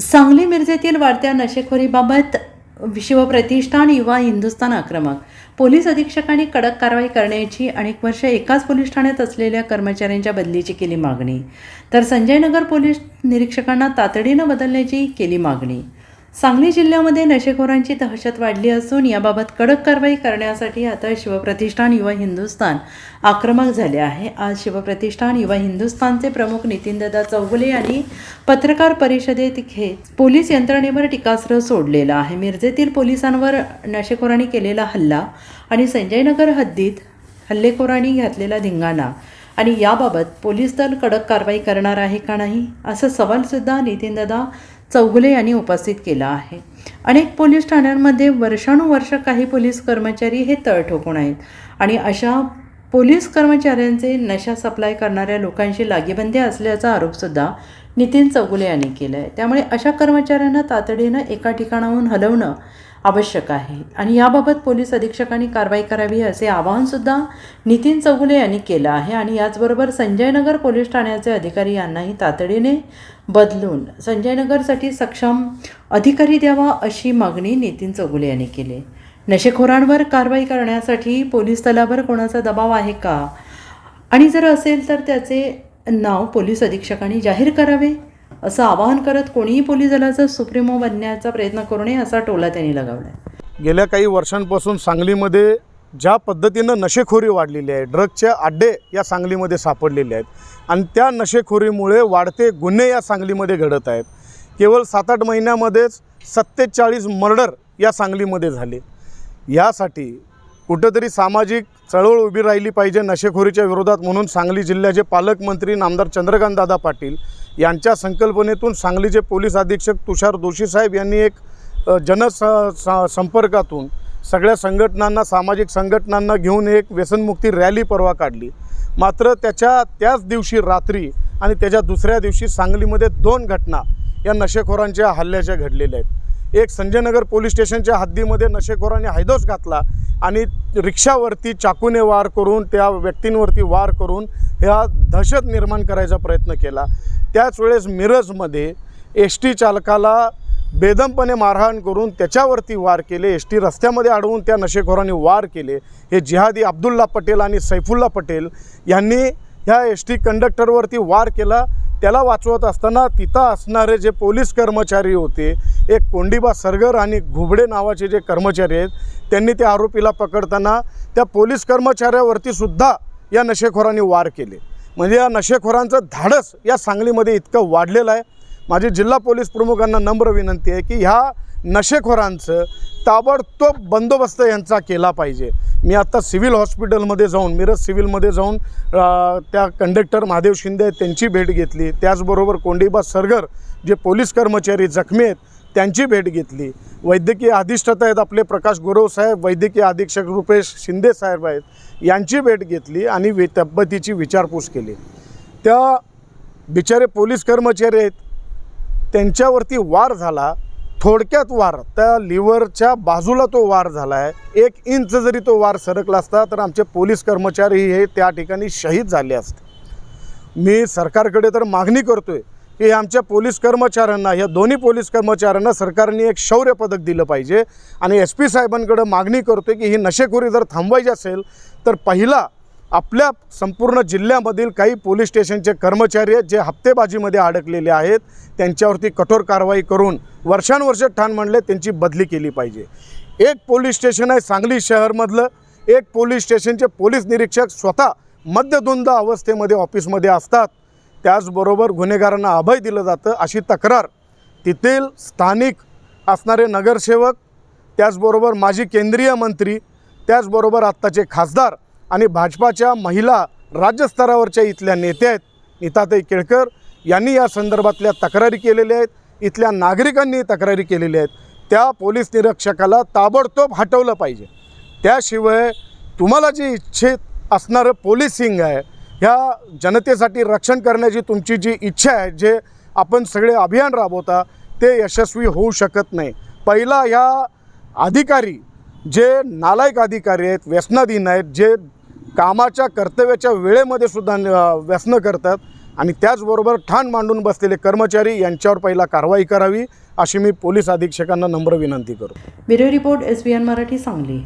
सांगली मिरजेतील वाढत्या नशेखोरीबाबत शिवप्रतिष्ठान युवा हिंदुस्थान आक्रमक. पोलीस अधीक्षकांनी कडक कारवाई करण्याची अनेक वर्ष एकाच पोलीस ठाण्यात असलेल्या कर्मचाऱ्यांच्या बदलीची केली मागणी, तर संजयनगर पोलीस निरीक्षकांना तातडीनं बदलण्याची केली मागणी. सांगली जिल्ह्यामध्ये नशेखोरांची दहशत वाढली असून याबाबत कडक कारवाई करण्यासाठी आता शिवप्रतिष्ठान युवा हिंदुस्थान आक्रमक झाले आहे. आज शिवप्रतिष्ठान युवा हिंदुस्थानचे प्रमुख नितीनदादा चौगुले यांनी पत्रकार परिषदेत पोलीस यंत्रणेवर टीकास्त्र सोडलेलं आहे. मिरजेतील पोलिसांवर नशेखोरांनी केलेला हल्ला आणि संजयनगर हद्दीत हल्लेखोरांनी घातलेला धिंगाणा आणि याबाबत पोलीस दल कडक कारवाई करणार आहे का नाही, असा सवालसुद्धा नितीनदादा चौगुले यांनी उपस्थित केला आहे. अनेक पोलीस ठाण्यांमध्ये वर्षानुवर्ष काही पोलीस कर्मचारी हे तळ ठोकून आहेत आणि अशा पोलीस कर्मचाऱ्यांचे नशा सप्लाय करणाऱ्या लोकांशी लागीबंदी असल्याचा आरोपसुद्धा नितीन चौगुले यांनी केला आहे. त्यामुळे अशा कर्मचाऱ्यांना तातडीनं एका ठिकाणाहून हलवणं आवश्यक आहे आणि याबाबत पोलीस अधीक्षकांनी कारवाई करावी असे आवाहनसुद्धा नितीन चौगुले यांनी केलं आहे. आणि याचबरोबर संजयनगर पोलीस ठाण्याचे अधिकारी यांनाही तातडीने बदलून संजयनगरसाठी सक्षम अधिकारी द्यावा अशी मागणी नितीन चौगुले यांनी केली. नशेखोरांवर कारवाई करण्यासाठी पोलीस दलावर कोणाचा दबाव आहे का, आणि जर असेल तर त्याचे नाव पोलीस अधीक्षकांनी जाहीर करावे असं आवाहन करत कोणीही पोलीस दलाचा सुप्रीमो बनण्याचा प्रयत्न करू नये असा टोला त्यांनी लगावला. गेल्या काही वर्षांपासून सांगलीमध्ये ज्या पद्धतीनं नशेखोरी वाढलेली आहे, ड्रग्सचे अड्डे या सांगलीमध्ये सापडलेले आहेत आणि त्या नशेखोरीमुळे वाढते गुन्हे या सांगलीमध्ये घडत आहेत. केवळ 7-8 महिन्यामध्येच 47 मर्डर या सांगलीमध्ये झाले. यासाठी कुठंतरी सामाजिक चळवळ उभी राहिली पाहिजे नशेखोरीच्या विरोधात, म्हणून सांगली जिल्ह्याचे पालकमंत्री नामदार चंद्रकांतदादा पाटील यांच्या संकल्पनेतून सांगलीचे पोलीस अधीक्षक तुषार दोशी साहेब यांनी एक संपर्कातून सगळ्या संघटनांना, सामाजिक संघटनांना घेऊन एक व्यसनमुक्ती रॅली परवा काढली. मात्र त्याच दिवशी रात्री आणि त्याच्या दुसऱ्या दिवशी सांगलीमध्ये 2 घटना या नशेखोरांच्या हल्ल्याच्या घडलेल्या आहेत. एक संजयनगर पोलीस स्टेशनच्या हद्दीमध्ये नशेखोरांनी हैदोस घातला आणि रिक्षावरती चाकूने वार करून, त्या व्यक्तींवरती वार करून ह्या दहशत निर्माण करायचा प्रयत्न केला. त्याच वेळेस मिरजमध्ये एस-टी चालकाला बेदमपणे मारहाण करून त्याच्यावरती वार केले. एस-टी रस्त्यामध्ये अडवून त्या नशेखोरांनी वार केले. हे जिहादी अब्दुल्ला पटेल आणि सैफुल्ला पटेल यांनी ह्या एस-टी कंडक्टरवरती वार केला. त्याला वाचवत असताना तिथं असणारे जे पोलीस कर्मचारी होते, एक कोंडिबा सरगर आणि घुबडे नावाचे जे कर्मचारी आहेत, त्यांनी त्या आरोपीला पकडताना त्या पोलीस कर्मचाऱ्यावरती सुद्धा या नशेखोरांनी वार केले. म्हणजे या नशेखोरांचं धाडस या सांगलीमध्ये इतकं वाढलेलं आहे. माझी जिल्हा पोलीस प्रमुखांना नम्र विनंती आहे की ह्या नशेखोरांचं ताबडतोब बंदोबस्त यांचा केला पाहिजे. मी आत्ता सिव्हिल हॉस्पिटलमध्ये जाऊन, मिरज सिव्हिलमध्ये जाऊन त्या कंडक्टर महादेव शिंदे त्यांची भेट घेतली. त्याचबरोबर कोंडिबा सरगर जे पोलीस कर्मचारी जखमी आहेत त्यांची भेट घेतली. वैद्यकीय अधिष्ठाता आहेत आपले प्रकाश गुरव साहेब, वैद्यकीय अधीक्षक रुपेश शिंदे साहेब आहेत, यांची भेट घेतली आणि तब्येतीची विचारपूस केली. त्या बिचारे पोलीस कर्मचारी आहेत त्यांच्यावरती वार झाला. थोडक्यात वार, त्या लिव्हरच्या बाजूला तो वार झाला आहे. 1 इंच जरी तो वार सरकला असता तर आमचे पोलीस कर्मचारी हे त्या ठिकाणी शहीद झाले असते. मी सरकारकडे तर मागणी करतोय की आमच्या पोलीस कर्मचाऱ्यांना, या दोन्ही पोलीस कर्मचाऱ्यांना सरकारने एक शौर्य पदक दिलं पाहिजे. आणि SP साहेबांकडे मागणी करतोय की ही नशेखोरी जर थांबवायची असेल तर पहिला आपल्या संपूर्ण जिल्ह्यामधील काही पोलीस स्टेशनचे कर्मचारी आहेत जे हप्तेबाजीमध्ये अडकलेले आहेत, त्यांच्यावरती कठोर कारवाई करून वर्षानुवर्ष ठाण मांडले त्यांची बदली केली पाहिजे. एक पोलीस स्टेशन आहे सांगली शहरमधलं, एक पोलीस स्टेशनचे पोलीस निरीक्षक स्वतः मद्यधुंद अवस्थेमध्ये ऑफिसमध्ये असतात. त्याचबरोबर गुन्हेगारांना अभय दिलं जातं अशी तक्रार तेथील स्थानिक असणारे नगरसेवक, त्याचबरोबर माजी केंद्रीय मंत्री, त्याचबरोबर आत्ताचे खासदार आणि भाजपाच्या महिला राज्यस्तरावरच्या इथल्या नेत्या आहेत नीताताई केळकर यांनी या संदर्भातल्या तक्रारी केलेल्या आहेत. इथल्या नागरिकांनी तक्रारी केलेल्या आहेत. त्या पोलीस निरीक्षकाला ताबडतोब हटवलं पाहिजे. त्याशिवाय तुम्हाला जी इच्छित असणारं पोलिसिंग आहे, ह्या जनतेसाठी रक्षण करण्याची तुमची जी इच्छा आहे, जे आपण सगळे अभियान राबवता, ते यशस्वी होऊ शकत नाही. पहिला ह्या अधिकारी जे नालायक अधिकारी आहेत, व्यसनाधीन आहेत, जे कामाच्या कर्तव्याच्या वेळेमध्ये सुद्धा व्यसनं करतात आणि त्याचबरोबर ठाण मांडून बसलेले कर्मचारी यांच्यावर पहिला कारवाई करावी अशी मी पोलीस अधीक्षकांना नम्र विनंती करतो. Bureau report SBN Marathi Sangli.